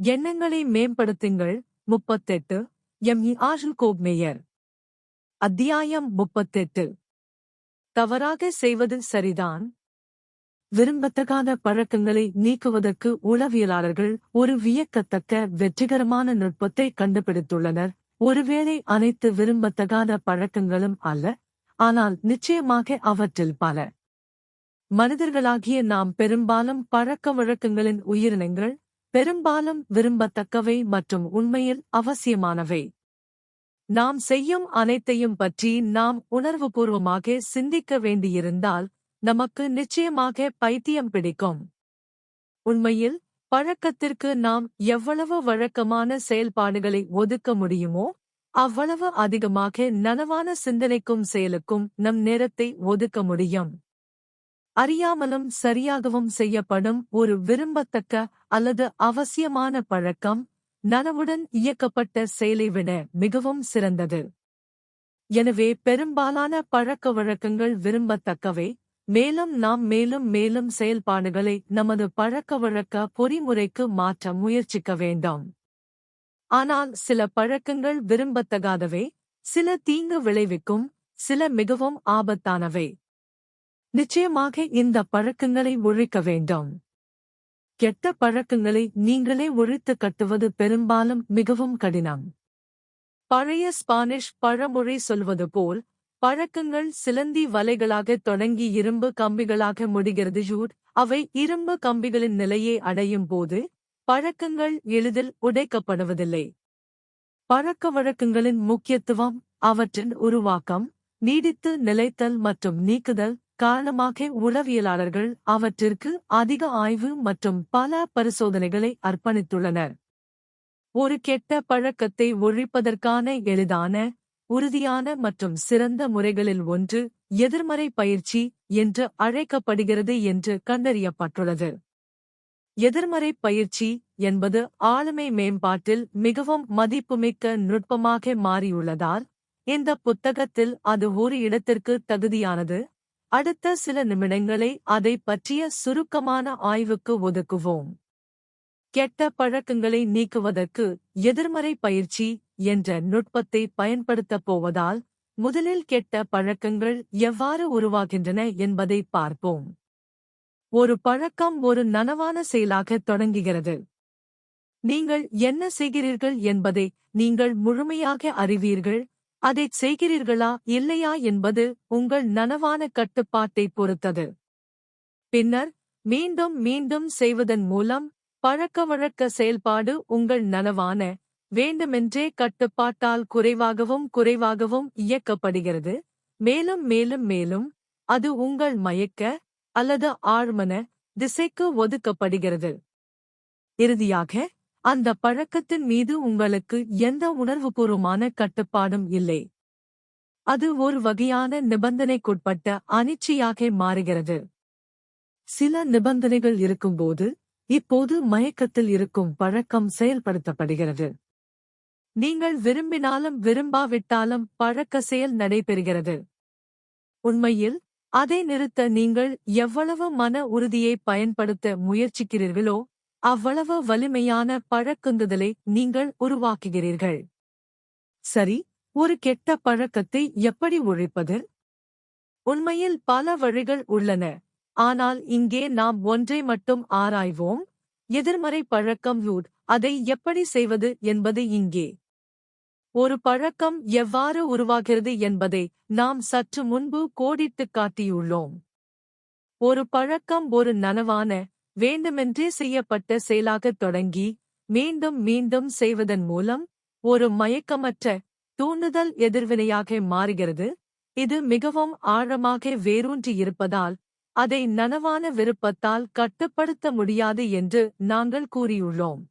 எண்ணங்களை மேம்படுத்துங்கள். 38. ஆஷல் கோப்மேயர். அத்தியாயம் 38. தவறாக செய்வது சரிதான். விரும்பத்தகாத பழக்கங்களை நீக்குவதற்கு உளவியலாளர்கள் ஒரு வியக்கத்தக்க வெற்றிகரமான நுட்பத்தை கண்டுபிடித்துள்ளனர். ஒருவேளை அனைத்து விரும்பத்தகாத பழக்கங்களும் அல்ல, ஆனால் நிச்சயமாக அவற்றில் பல. மனிதர்களாகிய நாம் பெரும்பாலும் பழக்க வழக்கங்களின் உயிரினங்கள், பெரும்பாலும் விரும்பத்தக்கவை மற்றும் உண்மையில் அவசியமானவை. நாம் செய்யும் அனைத்தையும் பற்றி நாம் உணர்வுபூர்வமாக சிந்திக்க வேண்டியிருந்தால் நமக்கு நிச்சயமாக பைத்தியம் பிடிக்கும். உண்மையில் பழக்கத்திற்கு நாம் எவ்வளவு வழக்கமான செயல்பாடுகளை ஒதுக்க முடியுமோ அவ்வளவு அதிகமாக நனவான சிந்தனைக்கும் செயலுக்கும் நம் நேரத்தை ஒதுக்க முடியும். அறியாமலும் சரியாகவும் செய்யப்படும் ஒரு விரும்பத்தக்க அல்லது அவசியமான பழக்கம் நனவுடன் இயக்கப்பட்ட செயலை விட மிகவும் சிறந்தது. எனவே பெரும்பாலான பழக்க வழக்கங்கள் விரும்பத்தக்கவை, மேலும் நாம் மேலும் மேலும் செயல்பாடுகளை நமது பழக்கவழக்க பொறிமுறைக்கு மாற்ற முயற்சிக்க வேண்டும். ஆனால் சில பழக்கங்கள் விரும்பத்தகாதவை, சில தீங்கு விளைவிக்கும், சில மிகவும் ஆபத்தானவை. நிச்சயமாக இந்த பழக்கங்களை ஒழிக்க வேண்டும். கெட்ட பழக்கங்களை நீங்களே ஒழித்து கட்டுவது பெரும்பாலும் மிகவும் கடினம். பழைய ஸ்பானிஷ் பழமொழி சொல்வது போல், பழக்கங்கள் சிலந்தி வலைகளாக தொடங்கி இரும்பு கம்பிகளாக முடிகிறது. அவை இரும்பு கம்பிகளின் நிலையை அடையும் போது பழக்கங்கள் எளிதில் உடைக்கப்படுவதில்லை. பழக்க வழக்கங்களின் முக்கியத்துவம் அவற்றின் உருவாக்கம், நீடித்து நிலைத்தல் மற்றும் நீக்குதல் காரணமாக உளவியலாளர்கள் அவற்றிற்கு அதிக ஆய்வு மற்றும் பல பரிசோதனைகளை அர்ப்பணித்துள்ளனர். ஒரு கெட்ட பழக்கத்தை ஒழிப்பதற்கான எளிதான, உறுதியான மற்றும் சிறந்த முறைகளில் ஒன்று எதிர்மறை பயிற்சி என்று அழைக்கப்படுகிறது என்று கண்டறியப்பட்டுள்ளது. எதிர்மறை பயிற்சி என்பது ஆளுமை மேம்பாட்டில் மிகவும் மதிப்புமிக்க நுட்பமாக மாறியுள்ளதால் இந்த புத்தகத்தில் அது ஒரு இடத்திற்கு தகுதியானது. அடுத்த சில நிமிடங்களை அதை பற்றிய சுருக்கமான ஆய்வுக்கு ஒதுக்குவோம். கெட்ட பழக்கங்களை நீக்குவதற்கு எதிர்மறை பயிற்சி என்ற நுட்பத்தை பயன்படுத்தப் போவதால் முதலில் கெட்ட பழக்கங்கள் எவ்வாறு உருவாகின்றன என்பதை பார்ப்போம். ஒரு பழக்கம் ஒரு நனவான செயலாக தொடங்குகிறது. நீங்கள் என்ன செய்கிறீர்கள் என்பதை நீங்கள் முழுமையாக அறிவீர்கள். அதைச் செய்கிறீர்களா இல்லையா என்பது உங்கள் நனவான கட்டுப்பாட்டை பொறுத்தது. பின்னர் மீண்டும் மீண்டும் செய்வதன் மூலம் பழக்கவழக்க செயல்பாடு உங்கள் நனவான, வேண்டுமென்றே கட்டுப்பாட்டால் குறைவாகவும் குறைவாகவும் இயக்கப்படுகிறது. மேலும் மேலும் மேலும் அது உங்கள் மயக்க அல்லது ஆழ்மன திசைக்கு ஒதுக்கப்படுகிறது. இறுதியாக அந்த பழக்கத்தின் மீது உங்களுக்கு எந்த உணர்வுபூர்வமான கட்டுப்பாடும் இல்லை. அது ஒரு வகையான நிபந்தனைக்குட்பட்ட அனிச்சையாக மாறுகிறது. சில நிபந்தனைகள் இருக்கும்போது இப்போது மயக்கத்தில் இருக்கும் பழக்கம் செயல்படுத்தப்படுகிறது. நீங்கள் விரும்பினாலும் விரும்பாவிட்டாலும் பழக்க செயல் நடைபெறுகிறது. உண்மையில் அதை நிறுத்த நீங்கள் எவ்வளவு மன உறுதியை பயன்படுத்த முயற்சிக்கிறீர்களோ அவ்வளவு வலிமையான பழக்குந்துதலை நீங்கள் உருவாக்குகிறீர்கள். சரி, ஒரு கெட்ட பழக்கத்தை எப்படி ஒழிப்பது? உண்மையில் பல வழிகள் உள்ளன, ஆனால் இங்கே நாம் ஒன்றை மட்டும் ஆராய்வோம். எதிர்மறை பழக்கம். அதை எப்படி செய்வது என்பது இங்கே. ஒரு பழக்கம் எவ்வாறு உருவாகிறது என்பதை நாம் சற்று முன்பு கோடிட்டுக் காட்டியுள்ளோம். ஒரு பழக்கம் ஒரு நனவான, வேண்டுமென்றே செய்யப்பட்ட செயலாகத் தொடங்கி மீண்டும் மீண்டும் செய்வதன் மூலம் ஒரு மயக்கமற்ற, தூண்டுதல் எதிர்வினையாக மாறுகிறது. இது மிகவும் ஆழமாக வேரூன்றி இருப்பதால் அதை நனவான விருப்பத்தால் கட்டுப்படுத்த முடியாது என்று நாங்கள் கூறியுள்ளோம்.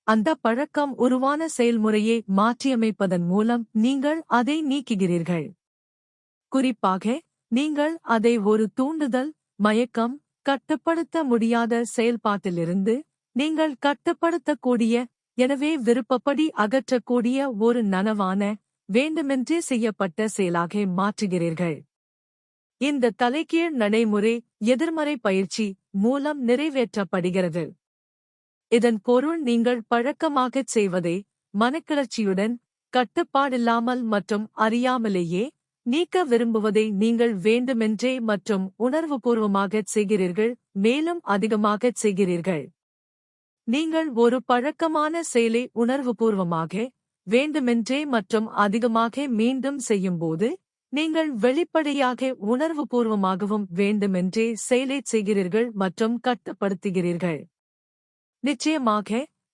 அந்த பழக்கம் உருவான செயல்முறையை மாற்றியமைப்பதன் மூலம் நீங்கள் அதை நீக்குகிறீர்கள். குறிப்பாக நீங்கள் அதை ஒரு தூண்டுதல், மயக்கம், கட்டுப்படுத்த முடியாத செயல்பாட்டிலிருந்து நீங்கள் கட்டுப்படுத்தக்கூடிய, எனவே விருப்பப்படி அகற்றக்கூடிய ஒரு நனவான, வேண்டுமென்றே செய்யப்பட்ட செயலாக மாற்றுகிறீர்கள். இந்த தலைகீழ் நடைமுறை எதிர்மறை பயிற்சி மூலம் நிறைவேற்றப்படுகிறது. இதன் பொருள் நீங்கள் பழக்கமாகச் செய்வதை மனக்கிளர்ச்சியுடன், கட்டுப்பாடில்லாமல் மற்றும் அறியாமலேயே நீக்க விரும்புவதை நீங்கள் வேண்டுமென்றே மற்றும் உணர்வுபூர்வமாகச் செய்கிறீர்கள், மேலும் அதிகமாகச் செய்கிறீர்கள். நீங்கள் ஒரு பழக்கமான செயலை உணர்வுபூர்வமாக, வேண்டுமென்றே மற்றும் அதிகமாக மீண்டும் செய்யும்போது, நீங்கள் வெளிப்படையாக உணர்வுபூர்வமாகவும் வேண்டுமென்றே செயலைச் செய்கிறீர்கள் மற்றும் கட்டுப்படுத்துகிறீர்கள். நிச்சயமாக,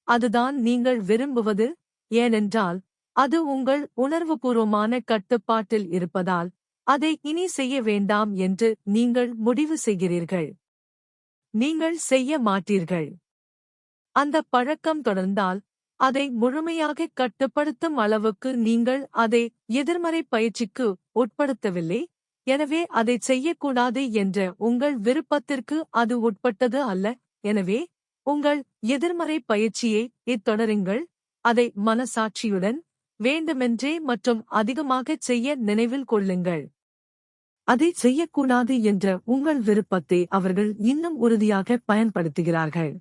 அதுதான் நீங்கள் விரும்புவது, ஏனென்றால் அது உங்கள் உணர்வுபூர்வமான கட்டுப்பாட்டில் இருப்பதால் அதை இனி செய்ய வேண்டாம் என்று நீங்கள் முடிவு செய்கிறீர்கள். நீங்கள் செய்ய மாட்டீர்கள். அந்த பழக்கம் தொடர்ந்தால் அதை முழுமையாக கட்டுப்படுத்தும் அளவுக்கு நீங்கள் அதை எதிர்மறை பயிற்சிக்கு உட்படுத்தவில்லை, எனவே அதைச் செய்யக்கூடாது என்ற உங்கள் விருப்பத்திற்கு அது உட்பட்டது அல்ல. எனவே உங்கள் எதிர்மறை பயிற்சியை தொடருங்கள், அதை மனசாட்சியுடன், வேண்டுமென்றே மற்றும் அதிகமாகச் செய்ய நினைவில் கொள்ளுங்கள். அதை செய்யக்கூடாது என்ற உங்கள் விருப்பத்தை அவர்கள் இன்னும் உறுதியாக பயன்படுத்துகிறார்கள்.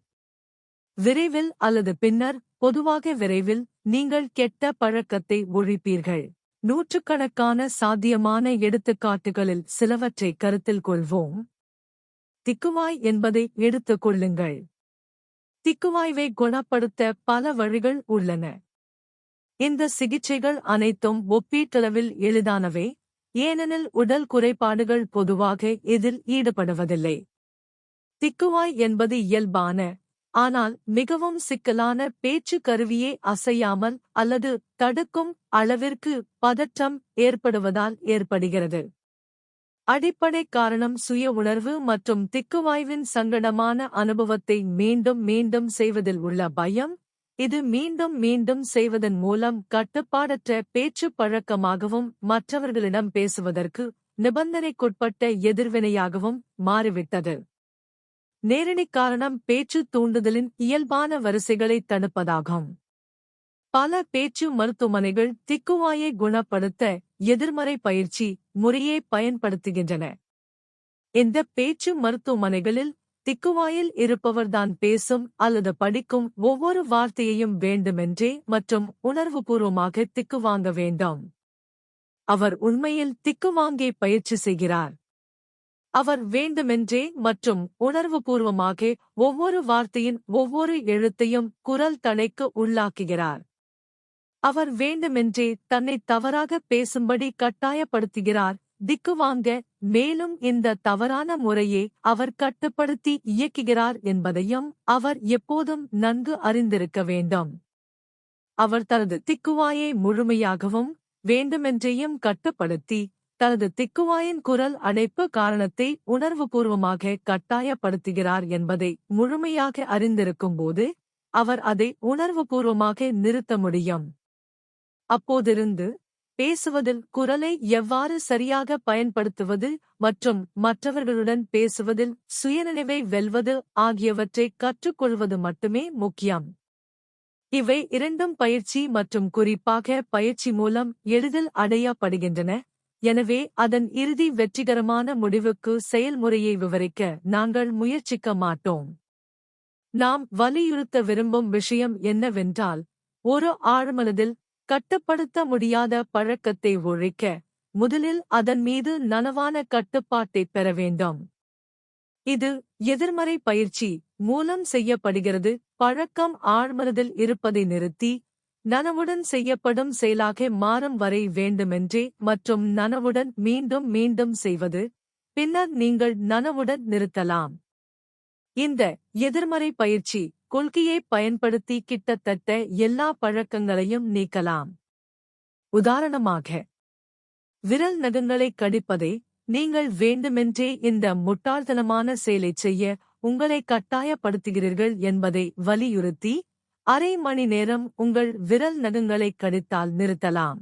விரைவில் அல்லது பின்னர், பொதுவாக விரைவில், நீங்கள் கெட்ட பழக்கத்தை ஒழிப்பீர்கள். நூற்றுக்கணக்கான சாத்தியமான எடுத்துக்காட்டுகளில் சிலவற்றை கருத்தில் கொள்வோம். திக்குவாய் என்பதை எடுத்துக் கொள்ளுங்கள். திக்குவாய்வை குணப்படுத்த பல வழிகள் உள்ளன. இந்த சிகிச்சைகள் அனைத்தும் ஒப்பீட்டளவில் எளிதானவை, ஏனெனில் உடல் குறைபாடுகள் பொதுவாக இதில் ஈடுபடுவதில்லை. திக்குவாய் என்பது இயல்பான, ஆனால் மிகவும் சிக்கலான பேச்சு கருவியே அசையாமல் அல்லது தடுக்கும் அளவிற்கு பதற்றம் ஏற்படுவதால் ஏற்படுகிறது. அடிப்படை காரணம் சுய உணர்வு மற்றும் திக்குவாய்வின் சங்கடமான அனுபவத்தை மீண்டும் மீண்டும் செய்வதில் உள்ள பயம். இது மீண்டும் மீண்டும் செய்வதன் மூலம் கட்டுப்பாடற்ற பேச்சு பழக்கமாகவும் மற்றவர்களிடம் பேசுவதற்கு நிபந்தனைக்குட்பட்ட எதிர்வினையாகவும் மாறிவிட்டது. நேரடி காரணம் பேச்சு தூண்டுதலின் இயல்பான வரிசைகளை தடுப்பதாகும். பல பேச்சு மருத்துவமனைகள் திக்குவாயை குணப்படுத்த எதிர்மறை பயிற்சி முறையை பயன்படுத்துகின்றன. இந்த பேச்சு மருத்துவமனைகளில் திக்குவாயில் இருப்பவர்தான் பேசும் அல்லது படிக்கும் ஒவ்வொரு வார்த்தையையும் வேண்டுமென்றே மற்றும் உணர்வுபூர்வமாக திக்குவாங்க வேண்டும். அவர் உண்மையில் திக்குவாங்கே பயிற்சி செய்கிறார். அவர் வேண்டுமென்றே மற்றும் உணர்வுபூர்வமாக ஒவ்வொரு வார்த்தையின் ஒவ்வொரு எழுத்தையும் குரல் தடைக்கு உள்ளாக்குகிறார். அவர் வேண்டுமென்றே தன்னை தவறாக பேசும்படி கட்டாயப்படுத்துகிறார். திக்குவாங்க, மேலும் இந்த தவறான முறையே அவர் கட்டுப்படுத்தி இயக்குகிறார் என்பதையும் அவர் எப்போதும் நன்கு அறிந்திருக்க வேண்டும். அவர் தனது திக்குவாயை முழுமையாகவும் வேண்டுமென்றேயும் கட்டுப்படுத்தி, தனது திக்குவாயின் குரல் அடைப்பு காரணத்தை உணர்வுபூர்வமாக கட்டாயப்படுத்துகிறார் என்பதை முழுமையாக அறிந்திருக்கும்போது, அவர் அதை உணர்வுபூர்வமாக நிறுத்த முடியும். அப்போதிருந்து, பேசுவதில் குரலை எவ்வாறு சரியாக பயன்படுத்துவது மற்றும் மற்றவர்களுடன் பேசுவதில் சுயநினைவை வெல்வது ஆகியவற்றைக் கற்றுக்கொள்வது மட்டுமே முக்கியம். இவை இரண்டும் பயிற்சி மற்றும் குறிப்பாக பயிற்சி மூலம் எளிதில் அடையப்படுகின்றன. எனவே அதன் இறுதி வெற்றிகரமான முடிவுக்கு செயல்முறையை விவரிக்க நாங்கள் முயற்சிக்க மாட்டோம். நாம் வலியுறுத்த விரும்பும் விஷயம் என்னவென்றால், ஒரு ஆழ்மனதில் கட்டுப்படுத்த முடியாத பழக்கத்தை ஒழிக்க, முதலில் அதன் மீது நனவான கட்டுப்பாட்டைப் பெற வேண்டும். இது எதிர்மறை பயிற்சி மூலம் செய்யப்படுகிறது. பழக்கம் ஆழ்மனதில் இருப்பதை நிறுத்தி, நனவுடன் செய்யப்படும் செயலாக மாறும் வரை வேண்டுமென்றே மற்றும் நனவுடன் மீண்டும் மீண்டும் செய்வது, பின்னர் நீங்கள் நனவுடன் நிறுத்தலாம். இந்த எதிர்மறை பயிற்சி கொள்கையை பயன்படுத்தி கிட்டத்தட்ட எல்லா பழக்கங்களையும் நீக்கலாம். உதாரணமாக, விரல் நகங்களை கடிப்பதை நீங்கள் வேண்டுமென்றே இந்த முட்டாள்தனமான செயலைச் செய்ய உங்களை கட்டாயப்படுத்துகிறீர்கள் என்பதை வலியுறுத்தி, அரை மணி நேரம் உங்கள் விரல் நகங்களை கடித்தால் நிறுத்தலாம்.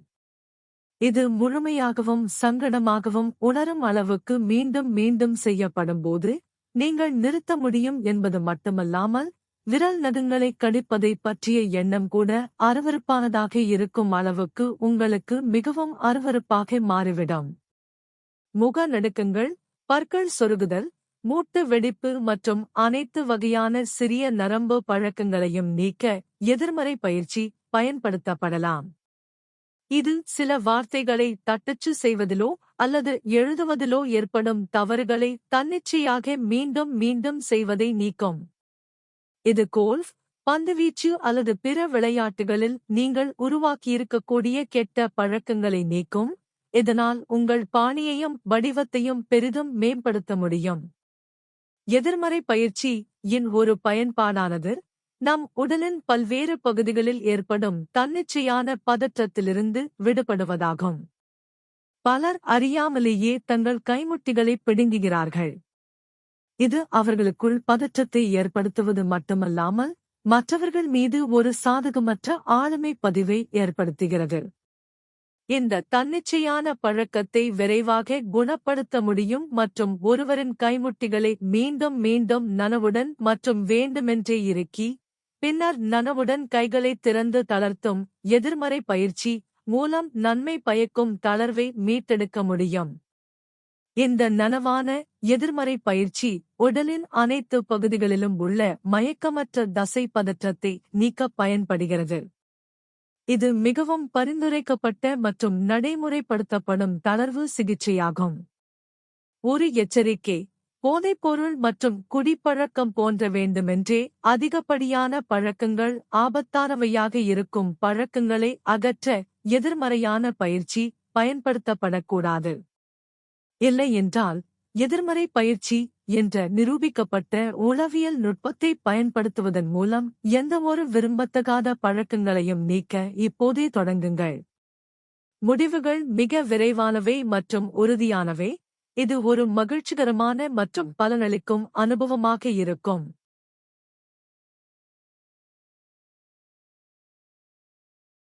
இது முழுமையாகவும் சங்கடமாகவும் உணரும் அளவுக்கு மீண்டும் மீண்டும் செய்யப்படும்போது, நீங்கள் நிறுத்த முடியும் என்பது மட்டுமல்லாமல், விரல் நகங்களை கடிப்பதை பற்றிய எண்ணம் கூட அருவருப்பானதாக இருக்கும் அளவுக்கு உங்களுக்கு மிகவும் அருவருப்பாக மாறிவிடும். முக நடுக்கங்கள், பற்கள் சொருகுதல், மூட்டு வெடிப்பு மற்றும் அனைத்து வகையான சிறிய நரம்பு பழக்கங்களையும் நீக்க எதிர்மறை பயிற்சி பயன்படுத்தப்படலாம். இது சில வார்த்தைகளை தட்டச்சு செய்வதிலோ அல்லது எழுதுவதிலோ ஏற்படும் தவறுகளை தன்னிச்சையாக மீண்டும் மீண்டும் செய்வதை நீக்கும். இது கோல்ஃப், பந்துவீச்சு அல்லது பிற விளையாட்டுகளில் நீங்கள் உருவாக்கியிருக்கக்கூடிய கெட்ட பழக்கங்களை நீக்கும், இதனால் உங்கள் பாணியையும் வடிவத்தையும் பெரிதும் மேம்படுத்த முடியும். எதிர்மறை பயிற்சி இன் ஒரு பயன்பாடானது நம் உடலின் பல்வேறு பகுதிகளில் ஏற்படும் தன்னிச்சையான பதற்றத்திலிருந்து விடுபடுவதாகும். பலர் அறியாமலேயே தங்கள் கைமுட்டிகளை பிடுங்குகிறார்கள். இது அவர்களுக்குள் பதற்றத்தை ஏற்படுத்துவது மட்டுமல்லாமல் மற்றவர்கள் மீது ஒரு சாதகமற்ற ஆளுமை பதிவை ஏற்படுத்துகிறது. இந்த தன்னிச்சையான பழக்கத்தை விரைவாக குணப்படுத்த முடியும் மற்றும் ஒருவரின் கைமுட்டிகளை மீண்டும் மீண்டும் நனவுடன் மற்றும் வேண்டுமென்றே இறுக்கி, பின்னர் நனவுடன் கைகளை திறந்து தளர்த்தும் எதிர்மறை பயிற்சி மூலம் நன்மை பயக்கும் தளர்வை மீட்டெடுக்க முடியும். இந்த நனவான எதிர்மறை பயிற்சி உடலின் அனைத்து பகுதிகளிலும் உள்ள மயக்கமற்ற தசை பதற்றத்தை நீக்க பயன்படுகிறது. இது மிகவும் பரிந்துரைக்கப்பட்ட மற்றும் நடைமுறைப்படுத்தப்படும் தளர்வு சிகிச்சையாகும். ஒரு எச்சரிக்கை: போதைப்பொருள் மற்றும் குடிப்பழக்கம் போன்ற வேண்டுமென்றே அதிகப்படியான பழக்கங்கள் ஆபத்தானவையாக இருக்கும் பழக்கங்களை அகற்ற எதிர்மறையான பயிற்சி பயன்படுத்தப்படக்கூடாது. இல்லையென்றால் எதிர்மறை பயிற்சி என்ற நிரூபிக்கப்பட்ட உளவியல் நுட்பத்தை பயன்படுத்துவதன் மூலம் எந்தவொரு விரும்பத்தகாத பழக்கங்களையும் நீக்க இப்போதே தொடங்குங்கள். முடிவுகள் மிக விரைவானவை மற்றும் உறுதியானவை. இது ஒரு மகிழ்ச்சிகரமான மற்றும் பலனளிக்கும் அனுபவமாக இருக்கும்.